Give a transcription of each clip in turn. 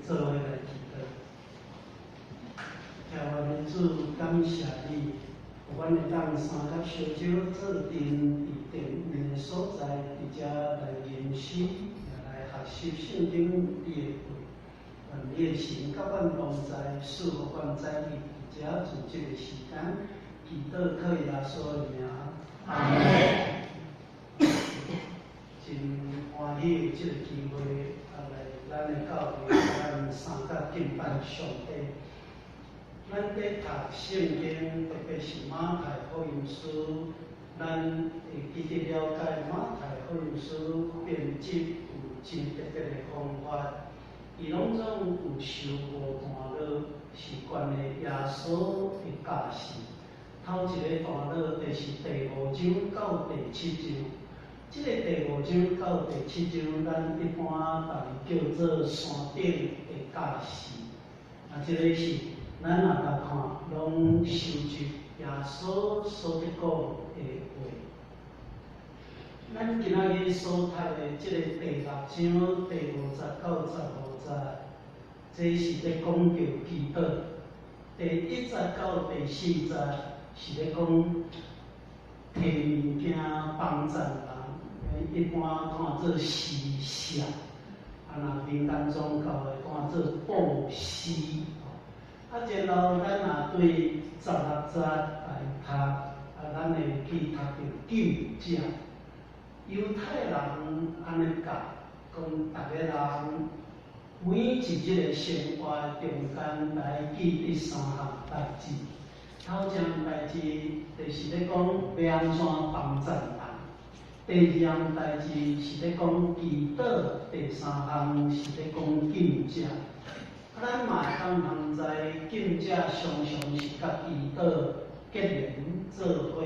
做伙来祈祷。天父的主，感谢你，互阮会当三甲烧酒做阵，伫定的所在，伫遮来吟诗，也来学习圣经你的话。愿你的神甲阮同在，赐互阮在伫遮自这个时间，祈祷靠耶稣的名。阿门。真欢喜有这个机会，来咱的教会，咱三甲敬拜上帝。咱在读圣经，特别是马太福音书，咱会记得了解马太福音书编辑有真特别的方法，伊拢总有收五段落，是关于耶稣的教示。头一个段落就是第5章到第7章，这个第5章到第7章，咱一般大叫做山顶的教示。这个是咱若来看，拢收集耶稣所伫讲的话。咱今仔日所读的这个第6章第50到15节，这是咧讲到祈祷。第1节到第4节是咧讲摕物件帮助人，一般看做施舍，若民间宗教的看做布施。然后咱若对16节来读，咱会去读到救者。犹太人安尼教，讲逐个人每一日生活中间来记得3项代志。头一项代志就是咧讲要安怎帮助人，第2项代志是咧讲祈祷，第3项是咧讲救者。咱嘛会当通知救者常常是甲祈祷结连做伙。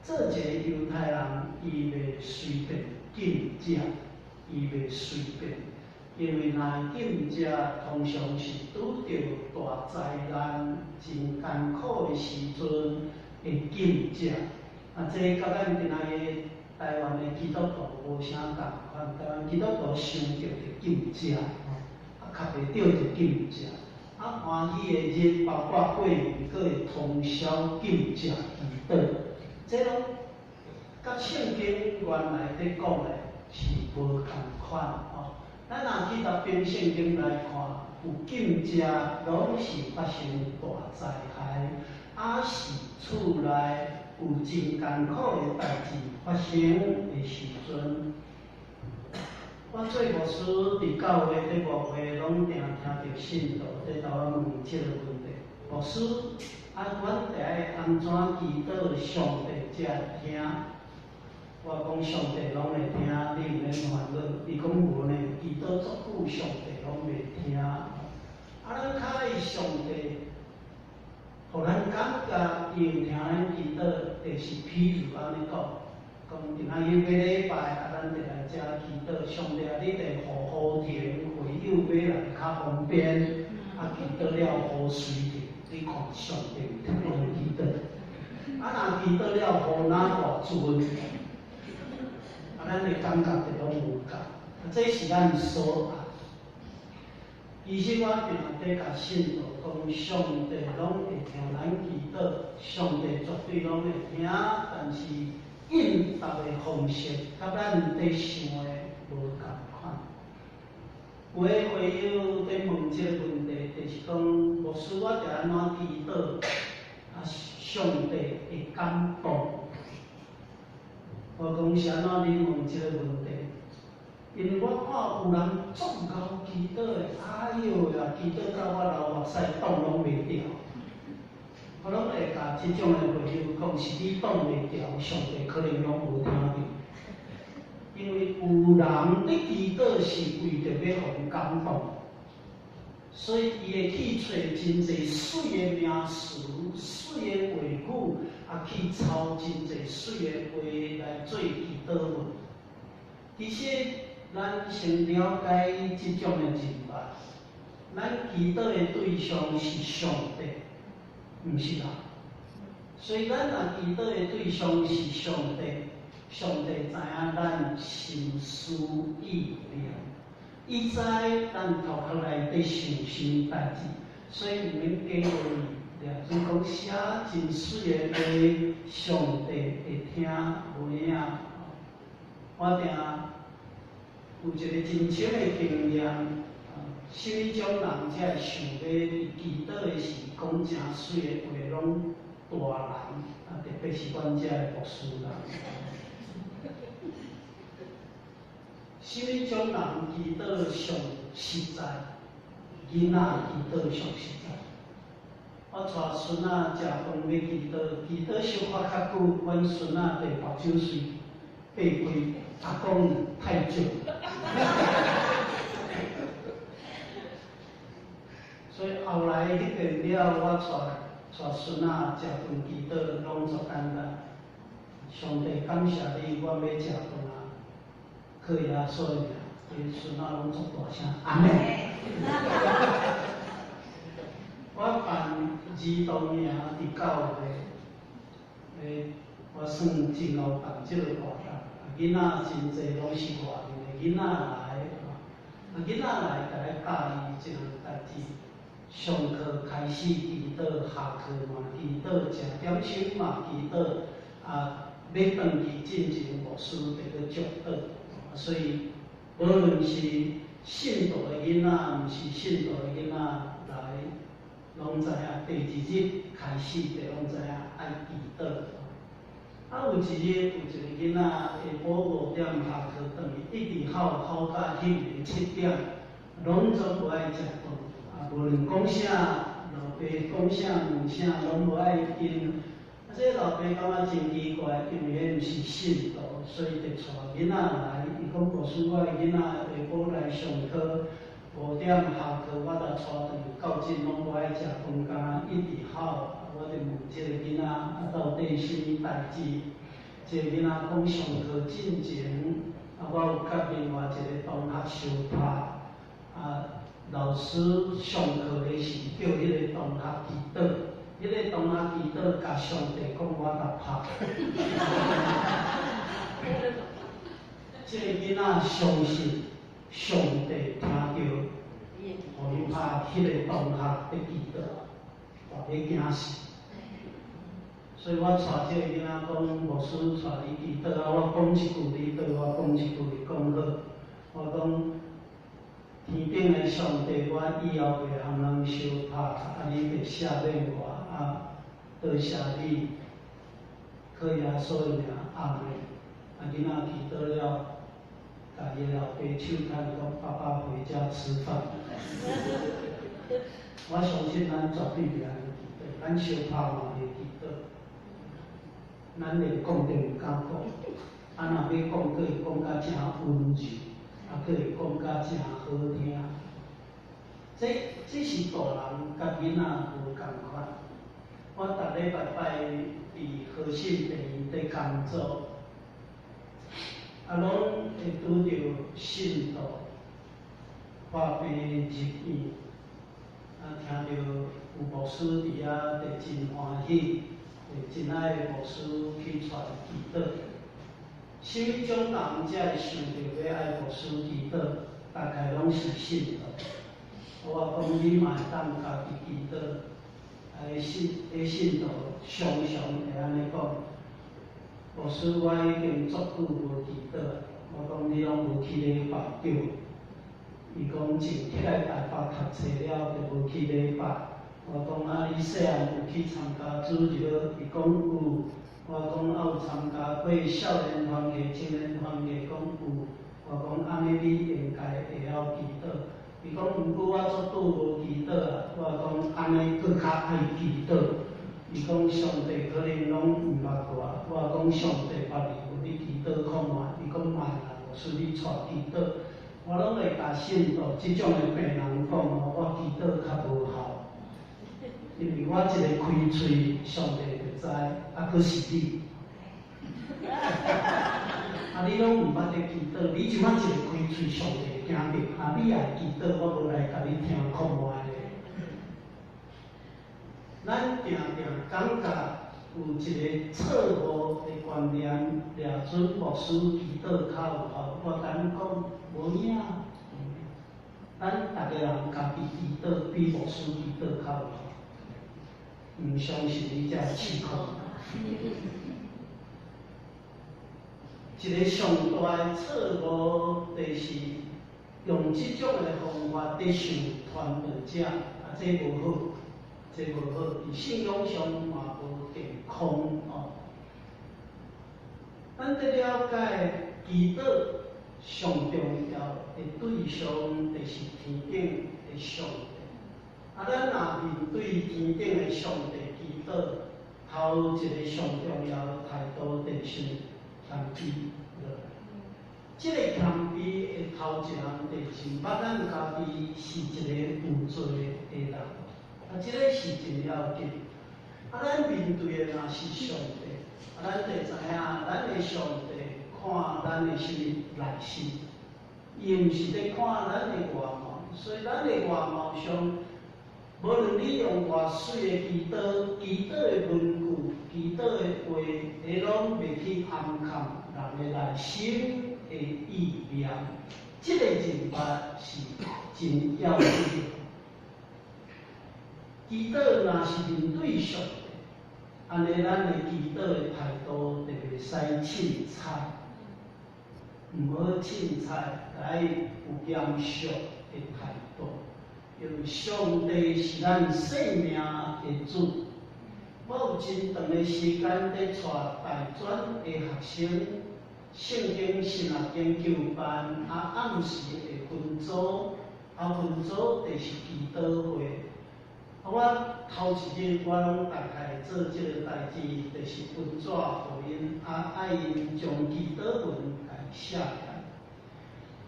做一个犹太人，伊袂随便救者，伊袂随便，因为若救者通常是拄着大灾难、真艰苦的时阵会救者。这甲咱今仔日台湾的基督徒无啥共款，台湾基督徒想着着救者，较袂着着救者。欢喜的日，包括过年，佫会通宵救者祈祷。这拢甲圣经原来咧讲的是无共款咱若去读遍圣经来看，有救者拢是发生大灾害，是厝内有真艰苦的代志发生的时阵。我做牧师伫教会咧牧会，拢定听到信徒咧甲我问即个问题：牧师，阮得爱安怎祈祷上帝才会听？我讲上帝拢会听，你毋免烦恼。伊讲无呢，祈祷足久，上帝拢袂听。咱较爱上帝，互咱感觉伊有听咱祈祷，就是譬如安尼讲。讲今仔日买礼拜，咱就来遮祈祷。上帝你得护雨停，会友买来较方便。祈祷了雨水停，你看上帝有听咱祈祷。若祈祷了雨哪大阵，咱的感觉就拢无共。这是咱所爱。其实我平常在甲信徒讲，上帝拢会听咱祈祷，上帝绝对拢会听，但是应答的方式，甲咱在想的无共款。有的会友在问这个问题，就是讲，牧师，我着安怎祈祷，上帝会感动？我讲是安怎你问这个问题？因为我看有人足够祈祷的，哎哟呀，祈祷到我流目屎挡拢袂掉。我拢会甲即种的会友讲，是你挡袂掉，上帝可能拢无听到。因为有人咧祈祷是为着要互感动，所以伊会去找真侪水的名词、水的话语，去抄真侪水的话来做祈祷文。其实咱先了解即种的人物，咱祈祷的对象是上帝，毋是人。所以咱若祈祷的对象是上帝，上帝知影咱心思意念，伊知咱头壳内底想什么代志，所以毋免假话俩，所以讲写真水的话，上帝会听有影。我定有一个真深的经验，什么种人才会想要祈祷的是讲真水的话，拢大人，特别是阮遮的牧师人。什么种人祈祷上实在？囡仔祈祷上实在。我带孙仔食饭要祈祷，祈祷小可较久，阮孙仔就目睭水爬开，阿公太久。所以后来迄个了，我带孙仔食饭祈祷，拢足简单。上帝感谢你，我要食饭啊，可以啊，所以啊，伊孙仔拢足大声，阿妹。我办儿童营伫9月，我算真有办这个活动，囡仔真侪拢是外面的囡仔来，囡仔来甲咱教伊一项代志。上课开始祈祷，下课嘛祈祷，食点心嘛祈祷，要转去进前牧师就去祝祷。所以无论是信徒的囡仔，毋是信徒的囡仔来。拢知影，第2日开始就拢知影爱祈祷。有一日有一个囡仔下晡5点下课转去，一直吼到迄暝7点，拢总无爱食饭，无论讲啥，老爸讲啥问啥，拢无爱听。这老爸感觉真奇怪，因为迄毋是信徒，所以就带囡仔来。伊讲牧师，我的囡仔下晡来上课。5点下课，我才带转去，到阵拢无爱食饭，干一直吼。我就问这个囡仔到底什么代志？这个囡仔讲上课进前，我有甲另外一个同学相拍，老师上课的时叫迄个同学祈祷，迄个同学祈祷甲上帝讲我甲拍。这个囡仔相信。上帝听到，互伊拍迄个同学在祈祷，话要惊死。所以我带这个囡仔讲，牧师带你祈祷我讲一句你对我讲一句你讲好。我讲天顶的上帝，我以后袂和人相拍，你袂赦免我多谢你，可以所以阿妹，囡仔祈祷了。甲伊老爸手摊讲，爸爸回家吃饭。我相信咱绝对袂安尼祈祷，咱相拍嘛会祈祷，咱连讲都毋敢讲，若要讲，佫会讲甲真温柔，佫会讲甲真好听。这是大人甲囡仔无共款。我逐礼拜伫和信病院伫工作。拢会拄着信徒发病入院，听着有牧师伫遐，就真欢喜，就真爱牧师去传祈祷。什么种人才会想着要爱牧师祈祷？大概拢是信徒。我讲你嘛会当家己祈祷，信徒常常会安尼讲。牧师，我已经足久无祈祷，我讲你拢无去礼拜对。伊讲前起来台北读册了，就无去礼拜。我讲你细汉有去参加主日？伊讲有。我讲有参加过少年团契、青年团契？讲有。我讲安尼你应该会晓祈祷。伊讲毋过我足久无祈祷我讲安尼佫较爱祈祷。伊讲上帝可能拢毋捌我，我讲上帝捌你，你祈祷看觅。伊讲莫啦，牧师你带祈祷，我拢会甲信徒即种的病人讲我祈祷较无效，因为我一个开喙，上帝就知，佫是你。你拢毋捌咧祈祷，你即摆一个开喙，上帝惊着，你也祈祷，我无来甲你听看觅咧。咱定定感觉有一个错误的观念，掠准牧师祈祷较有效。我甲你讲，无影。比牧师祈祷较有效。唔相信你才试看。一个上大的错误，就是用这种的方法在受传道者，这无好，这无好，伫信仰上嘛无健康哦。咱得了解祈祷上重要的对象，就是天顶的上帝。咱若面对天顶的上帝祈祷，头一个上重要的态度就是谦卑。这个谦卑的头一项，就是捌咱家己是一个有罪的人，这个是真要紧。咱面对的若是上帝，咱就知影，咱的上帝看咱的什么内心，伊毋是咧看咱的外貌，所以咱的外貌上，无论你用偌水的祈祷、祈祷的文句、祈祷的话，你拢袂去暗藏人的内心的意念。这个认法是真要紧。祈祷若是面对上帝，安尼咱的祈祷的态度就袂使凊彩，毋好凊彩，来有严肃的态度。因为上帝是咱生命的主，我有真长的时间在带大专的学生，圣经神学研究班，暗时会分组，分组就是祈祷会。我头一日我拢大概做这个代志，就是分纸互因，爱因将祈祷文来写起来。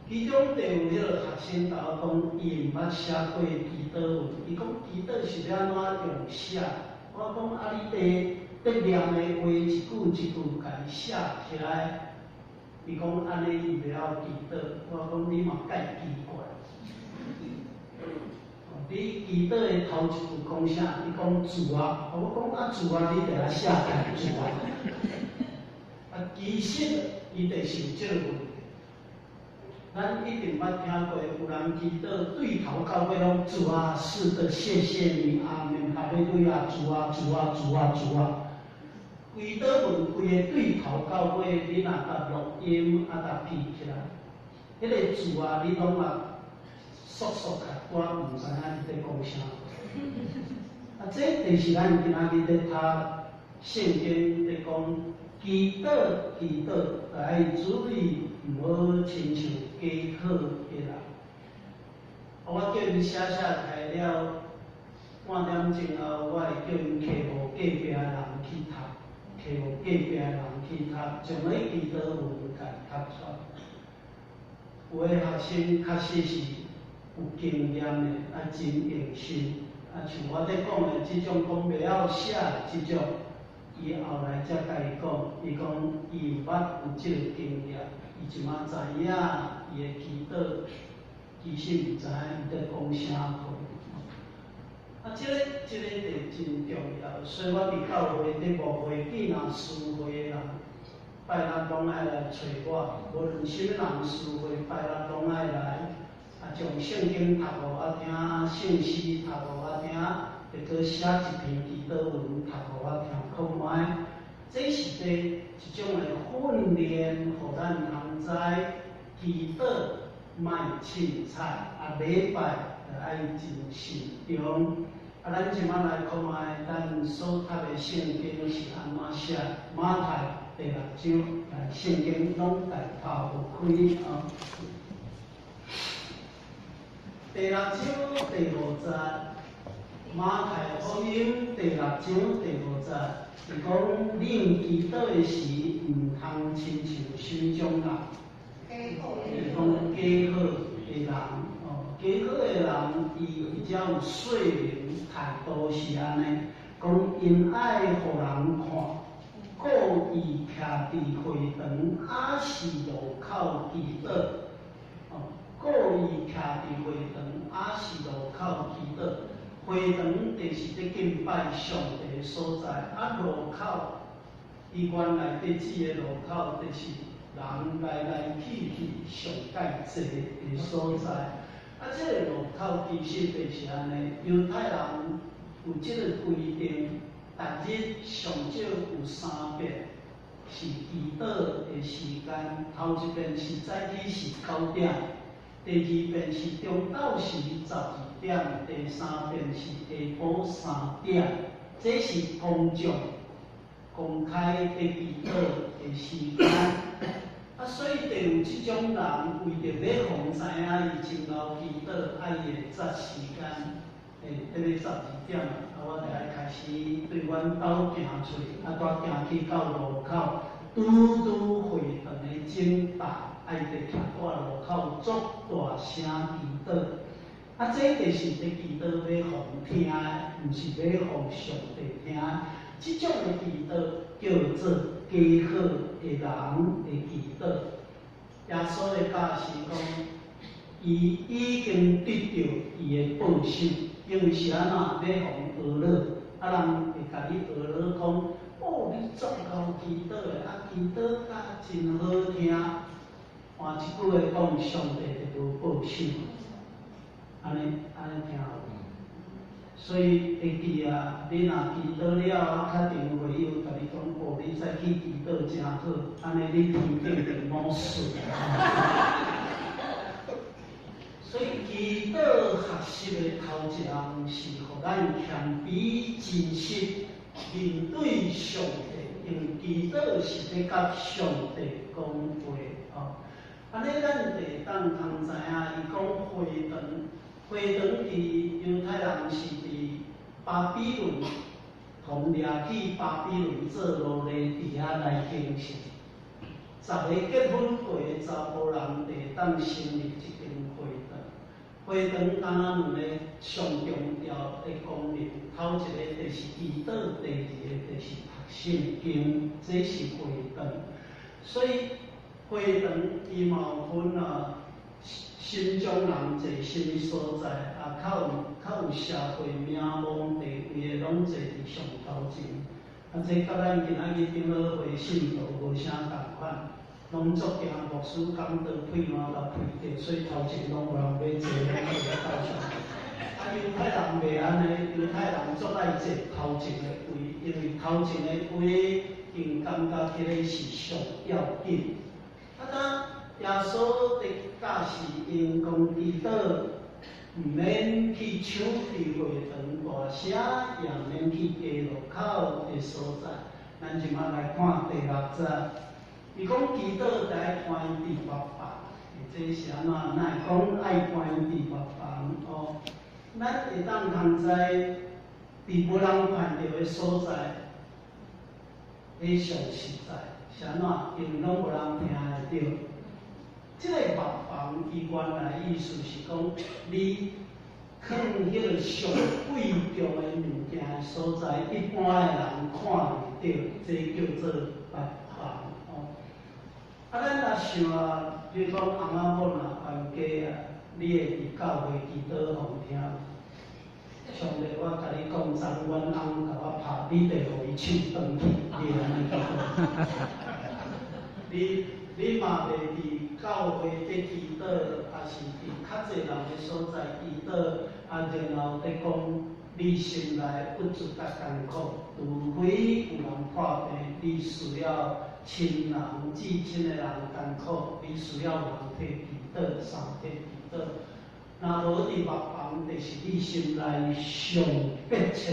其中就有迄个学生甲我讲，伊毋捌写过祈祷文，伊讲祈祷是要安怎用写？我讲你得念的话一句一句甲伊写起来。伊讲安尼伊袂晓祈祷，我讲你嘛介奇怪。你祈祷的头一句讲啥？伊讲主啊，我讲主啊，你得来写起主啊。其实伊就是有这个问题。咱一定捌听过，有人祈祷对头到尾拢主啊，是的，谢谢你，阿门，哈利路亚，主啊，主啊，主啊，主啊。规祷文规个对头到尾，你若答录音答记起来，迄个主啊，你拢速速甲我毋知影你在讲啥。这就是咱今仔日咧读圣经咧讲，祈祷祈祷，来注意毋好亲像假好的人。我叫因写开了，半点钟后，我会叫因摕互隔壁的人去读，摕互隔壁的人去读，将迄祈祷文甲读出来。有的学生确实是有经验的，真用心。像我咧讲的这种讲袂晓写这种，伊后来才甲伊讲，伊讲伊捌有这个经验，伊即马知影伊的祈祷，其实毋知影伊在讲啥货。这个就真重要，所以我伫教会伫牧会见私会的人，拜六拢爱来找我，无论什么人私会，拜六拢爱来。将圣经读互我听，圣诗读互我听，会搁写一篇祈祷文读互我听，看卖。这是一种的训练，互咱通知祈祷莫凊彩，礼拜就爱真慎重。咱即摆来看卖，咱所读的圣经是安怎写？马太第6章，圣经拢大头有开第6章第5节，马太福音第6章第5节，是讲恁祈祷的时，毋通亲像心中人，是讲假好的人假好的人，伊才有说明态度是安尼，讲因爱互人看，故意徛伫会堂亚视路口祈祷。故意徛伫会堂亚视路口祈祷，会堂就是咧敬拜上帝的所在，路口伊原来伫即个路口就是人来来去去上界济的所在。啊，这个路口其实就是安尼，犹太人有这个规定，逐日上少有3遍是祈祷的时间，头一遍是早起是9点，第2遍是中昼时12点，第3遍是下晡3点，这是公众公开的祈祷的时间。啊，所以就有即种人为着要互知影伊前后祈祷，啊，伊会择时间，迄个12点啊，我就爱开始对阮兜行出去，啊，带行去到路口，拄会堂的正大，爱伫徛在路口作大声祈祷。啊，这就是伫祈祷要互听的，毋是要互上帝听。即种的祈祷叫做加好的人的祈祷。耶稣的教是讲，伊已经得到伊的报酬，因为是安怎要互学乐，啊人会甲你学乐讲，哦，你足够祈祷的，啊祈祷甲真好听。换一句话讲，上帝就无报酬。安尼听有？所以会记啊，你若祈祷了，啊，确定会有甲你讲，哦，你再去祈祷真好，安尼你天顶就冇事。所以祈祷学习的头一项是，互咱谦卑真实面对上帝，因为祈祷是要甲上帝讲话哦。安尼咱就会当通知影，伊讲会堂。会堂伫犹太人是伫巴比伦，同掠去巴比伦做奴隶伫遐来经营。10个结婚过的查甫人会当成立一间会堂。会堂敢若2个上重要的功能，头一个就是祈祷，第2个就是读圣经，这是会堂。所以会堂伊嘛有分啊。新疆人坐什么所在，啊，较有社会名望地位的，拢坐伫上头前。啊，这甲咱今仔日长老会信徒无啥共款，拢足惊牧师讲到屁眼甲屁着，所以头前拢无人要坐，拢坐到上头。啊，犹太人袂安尼，犹太人足爱坐头前的位，因为头前的位，因感觉迄个是上要紧。啊，当耶稣的教是因讲祈祷，毋免去抢伫会堂大声，也毋免去街路口的所在。咱即马来看第6节，伊讲祈祷得爱关伫幕房，这是安怎？咱会讲爱关伫幕房哦？咱会当通知伫无人看到的所在，迄上实在是安怎？因为拢无人听会到。这个幕房，伊原来意思是讲，你放迄个上贵重的物件的所在，一般的人看袂到，这叫做幕房哦。啊，咱若想啊，比如讲翁仔某若冤家啊，你会伫教会祈祷互听。上帝，我甲你讲，昨阮翁甲我拍，你得互伊手断去，你安尼讲。你嘛袂伫教会伫祈祷，也是伫较侪人的所在祈祷，啊，然后伫讲你心内不足甲艰苦，除非有人破病，你需要亲人至亲的人艰苦，你需要人替祈祷，上帝祈祷。若无伫幕房，就是你心内上迫切、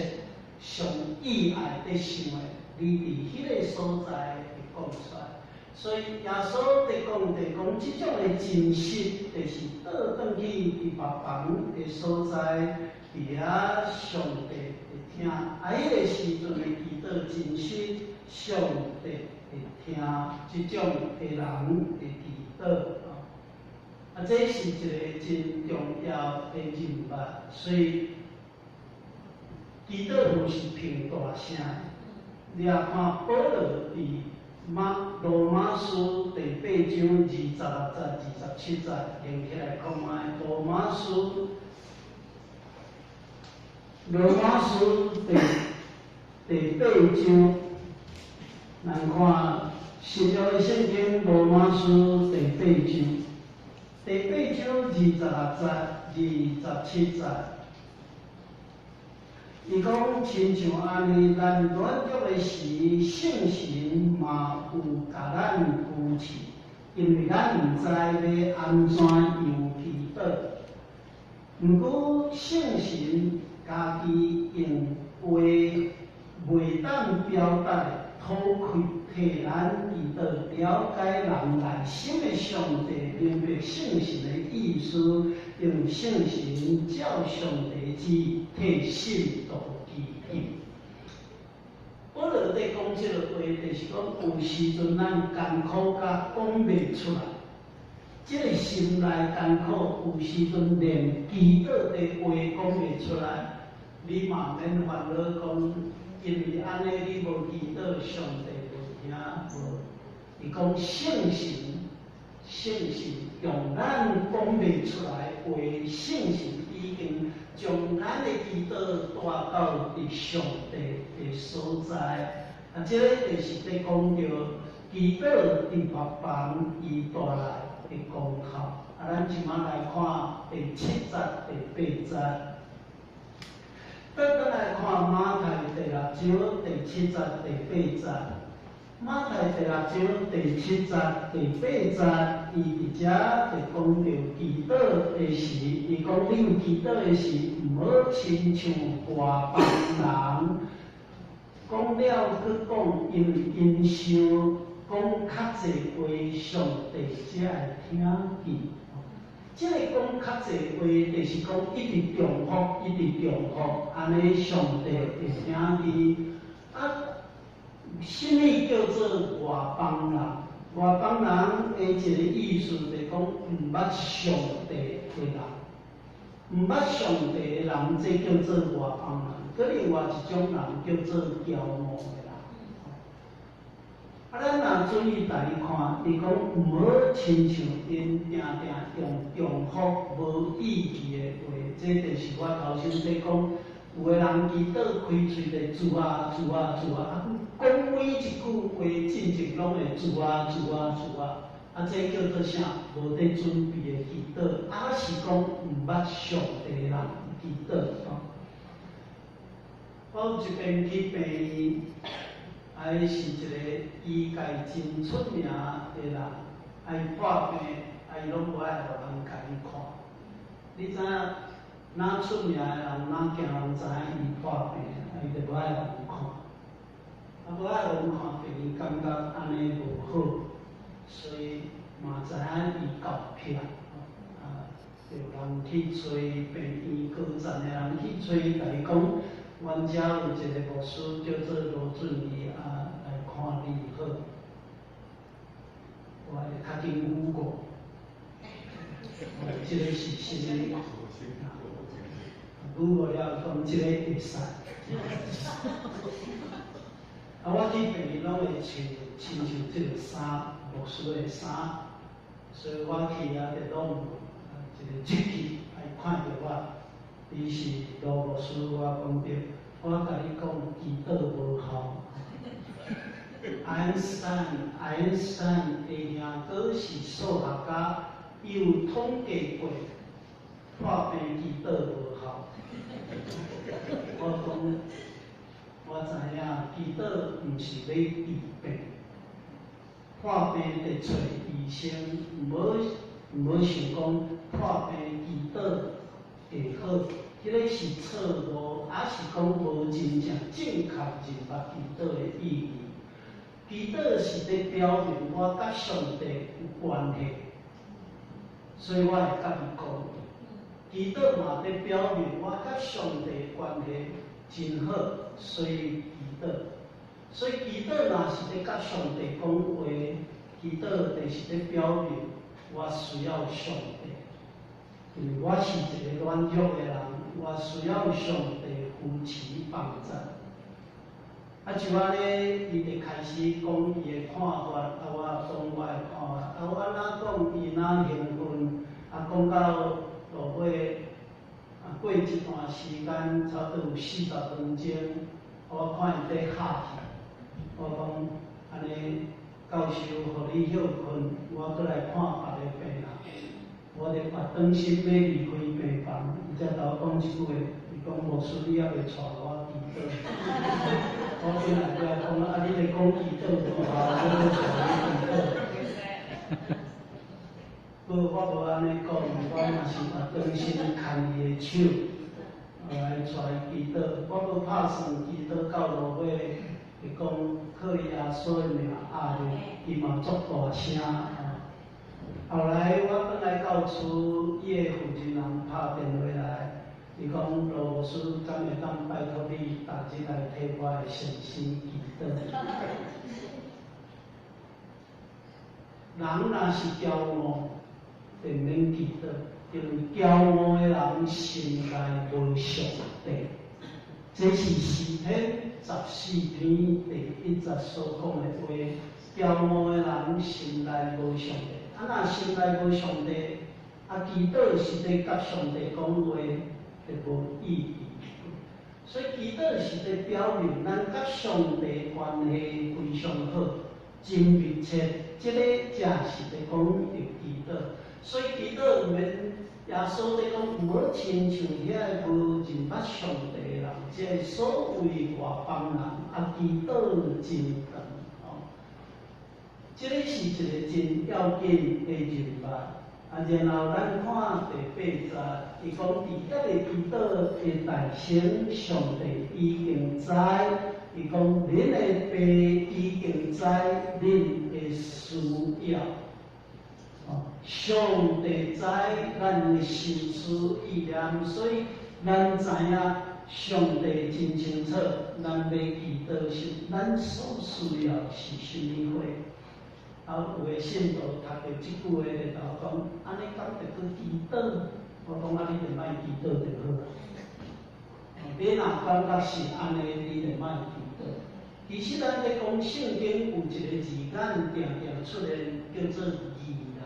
上意爱的想的，你伫迄个所在会讲出来。所以耶稣伫讲，即种的真实，就是倒转去伫幕房的所在，伫遐上帝会听。啊，迄个时阵的祈祷真实，上帝会听。即种的人的祈祷啊，这是一个真重要的人物。所以祈祷毋是凭大声。你也看保罗伫罗马书第8章26节、27节，连起来看卖。罗马书第8章，咱看新约的圣经，罗马书第8章。第八章26节、27节，伊讲亲像安尼，咱软弱的时，圣神嘛有甲咱扶持，因为咱毋知要安怎样祈祷。毋过圣神家己用话袂当表达，透开替咱祈祷，了解人内心的上帝，明白圣神的意思，用圣神照上帝旨意替信徒祈求。保罗在讲这个话，就是讲有时阵咱艰苦甲讲袂出来。这个心内艰苦，有时阵连祈祷的话讲袂出来，你嘛免烦恼讲，因为安尼你无祈祷，上帝无听无。伊讲圣神用咱讲袂出来话，圣神已经将咱的祈祷带到伫上帝的所在。啊，这个就是在讲着祈祷伫别房伊带来的功效。啊，咱即马来看第7节、第8节。再来看马太第6章第7节、第8节。马太第6章第7节、第8节，伊伫遮就讲着祈祷的时，伊讲你有祈祷的时，毋好亲像外邦人。讲了去讲，因为因想讲较济话，上帝才会听见。即个讲较济话，就是讲一直重复，一直重复，安尼上帝会听见。啊，什么叫做外邦人？外邦人的一个意思就是讲毋捌上帝的人，毋捌上帝的人，这叫做外邦人。搁另外一种人叫做骄傲的人。啊，咱若注意来看，伊讲毋好亲像因定用重复无意义的话，这就是我头先在讲，有个人祈祷开喙就主啊，讲每一句话进前拢会主啊，啊，这叫做啥？无得准备的祈祷，啊是讲毋捌上帝人祈祷哦。我有一边去病院，伊是一个医界真出名的人，伊破病，伊拢无爱互人甲伊看。你知影，哪出名的人，哪惊人知影伊破病，伊就无爱互人看。啊，无爱互人看，病院感觉安尼无好，所以嘛知影伊够僻。啊，有人去找病院高层的人去找，甲伊讲。阮遮有一个牧师叫做罗俊义啊，来看你好，我会较紧捂过。这个是新的，捂过了讲这个会使。啊，我去病院拢会亲像这个衫，牧师的衫，所以我去啊就拢有一个积极来看着我。你是罗牧师，我讲对，我甲你讲，祈祷无效。爱因斯坦的兄哥是数学家，伊有统计过破病祈祷无效。我讲，我知影祈祷毋是要治病，破病得找医生，毋好想讲破病祈祷会好。迄个是错误，也是讲无真正正确认捌祈祷的意义。祈祷是咧表明我甲上帝有关系，所以我会甲伊讲。祈祷嘛咧表明我甲上帝关系真好，所以祈祷。所以祈祷若是咧甲上帝讲话，祈祷就是咧表明我需要上帝，因为我是一个软弱的人。我需要上帝扶持帮助。啊，就安尼，伊就开始讲伊的看法，啊，我讲我的看法，啊，我哪讲伊哪兴奋，啊，讲到落尾，啊，过一段时间，差不多有40分钟，我看伊在哈气，我讲安尼，教授互你休困，我过来看别个病人。我就把当心要离开病房，伊才甲我讲一句话，伊讲无事你还袂带我祈祷。我本来过来讲啊，你咧讲祈祷，我要带你祈祷。不，我无安尼讲，我嘛是把当心牵伊的手，来带伊祈祷。我要拍算祈祷到落尾，伊讲靠耶稣的名啊，伊嘛足大声。后来我转来到厝，伊的负责人拍电话来，伊讲罗牧师，敢会当拜托你，逐日来替我的先生祈祷。人若是骄傲，就免祈祷，因为骄傲的人心内无上帝。这是诗篇14篇第1节所讲的话。骄傲的人心内无上帝。若心内无上帝，祈祷是咧甲上帝讲话，就无意义。所以祈祷是咧表明咱甲上帝关系非常好，真密切。这个才是咧讲着祈祷。所以祈祷毋免耶稣咧讲，毋好亲像遐无认捌上帝的人，即个所谓外邦人，祈祷真长。这个是一个真要紧的人物。然后咱看第8节，伊讲伫遐个祈祷的大声，上帝已经知，伊讲恁的爸已经知恁的需要。上帝知咱的心思意念，所以咱知影上帝真清楚，咱要祈祷是咱所需要是甚么货。有个信徒读到即句话，就讲：安尼敢着去祈祷？我讲你就莫祈祷就好啦。你若感觉是安尼，你就莫祈祷。其实咱咧讲圣经有一个字眼，定定出现叫做义人。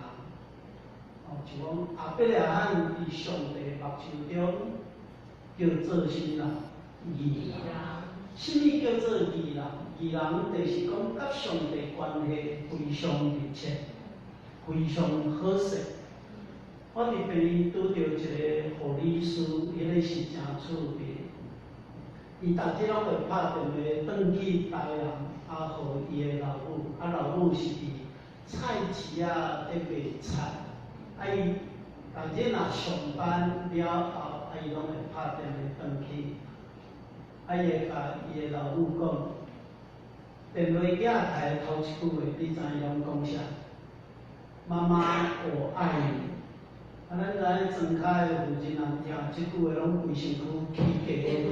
就讲亚伯拉罕伫上帝目睭中叫做啥人？义人。什么叫做义人？义人就是讲甲上帝关系非常密切，非常好势。我伫病院拄着一个护理师，伊个是真趣味。伊逐日拢会拍电话转去台南，互伊的老母，老母是伫菜市仔咧卖菜，伊逐日若上班了后，伊拢会拍电话转去。伊会甲伊的老母讲，电话架台头一句话，你知影讲啥？妈妈，我爱你。咱知影庄脚的负责人听即句话，拢规身躯起鸡皮疙瘩。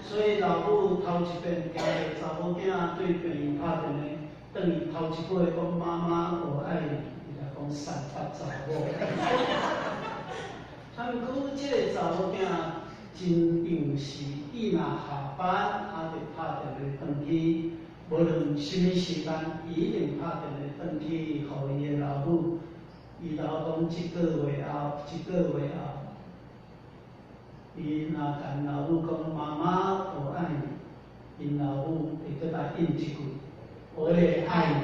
所以老母头一遍听个查某囝对病人拍电话，等于头一句话讲妈妈，我爱你，伊来讲三八查某。毋过即个查某囝真重视。伊若下班，就拍电话转去，无论什么时间，伊一定拍电话转去，互伊的老母。伊老讲一个月后，伊若甲因老母讲妈妈我爱你，因老母会搁来应一句我也爱你，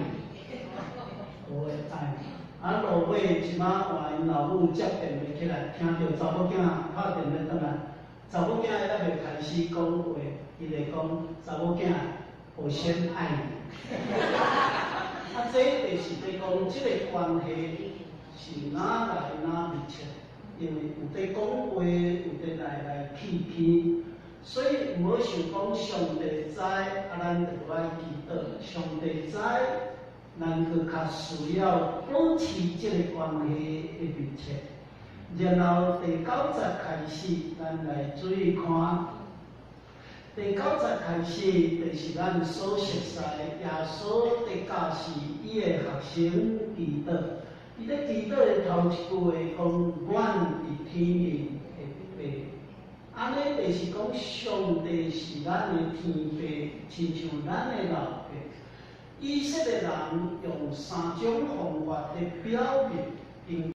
我也爱你。落尾即摆换因老母接电话起来，听到查某囝拍电话转来。查某囝还未开始讲话，伊就讲查某囝，我先爱你。这就是咧讲，即个关系是哪来哪密切，因为有在讲话，有在来去，所以毋好想讲上帝知，咱就爱祈祷。上帝知，咱佫较需要保持即个关系的密切。然后第9节开始，咱来注意看。第9节开始，就是咱所熟悉耶稣伫教示伊的学生祈祷。伊咧祈祷的头一句话讲：阮伫天面的爸。安尼就是讲，上帝是咱的天父，亲像咱的老爸。以色列人用3种方法来表明。